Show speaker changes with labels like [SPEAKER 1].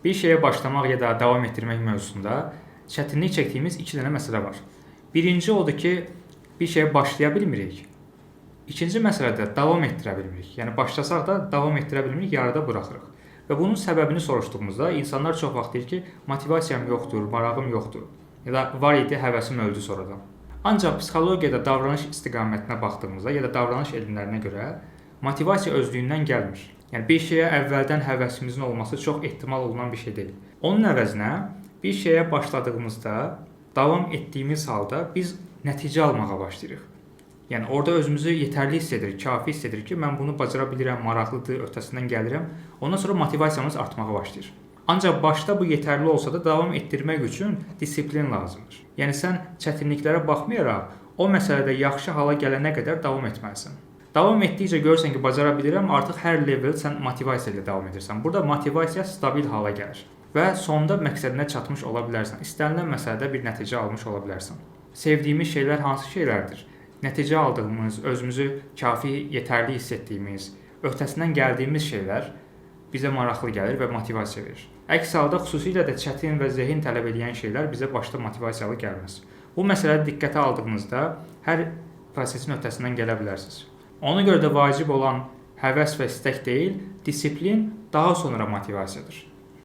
[SPEAKER 1] Bir şeyə başlamaq ya da davam etdirmək mövzusunda çətinlik çəkdiyimiz iki dənə məsələ var. Birinci odur ki, bir şeyə başlaya bilmirik. İkinci məsələ də davam etdirə bilmirik. Yəni başlasaq da davam etdirə bilmirik, yarıda buraxırıq. Və bunun səbəbini soruşduğumuzda insanlar çox vaxt deyir ki, motivasiyam yoxdur, marağım yoxdur. Ya da var idi, həvəsim öldü sonradan. Ancaq psixologiyada davranış istiqamətinə baxdığımızda ya da davranış elmlərinə görə motivasiya özlüyündən gəlmir. Yəni bir şeyə əvvəldən həvəsimizin olması çox ehtimal olunan bir şey deyil. Onun əvəzinə bir şeyə başladığımızda davam etdiyimiz halda biz nəticə almağa başlayırıq. Yəni orada özümüzü yetərli hiss edirik, kafi hiss edirik ki, mən bunu bacara bilirəm, maraqlıdır, öhdəsindən gəlirəm. Ondan sonra motivasiyamız artmağa başlayır. Ancaq başda bu yetərli olsa da davam etdirmək üçün disiplin lazımdır. Yəni sən çətinliklərə baxmayaraq o məsələdə yaxşı hala gələnə qədər davam etməlisən. Davam etdikcə görürsən ki, bacara bilirəm, artıq hər level sən motivasiya ilə davam edirsən. Burada motivasiya stabil hala gəlir və sonda məqsədinə çatmış ola bilərsən. İstənilən məsələdə bir nəticə almış ola bilərsən. Sevdiyimiz şeylər hansı şeylərdir? Nəticə aldığımız, özümüzü kafi, yetərli hiss etdiyimiz, öhdəsindən gəldiyimiz şeylər bizə maraqlı gəlir və motivasiya verir. Əks halda xüsusilə də çətin və zehin tələb edən şeylər bizə başda motivasiyalı gəlməz. Bu məsələdə diqqətə aldığınızda hər prosesin öhdəsindən gələ bilərsiniz. Ona görə də vacib olan həvəs və istək deyil, disiplin, daha sonra motivasiyadır.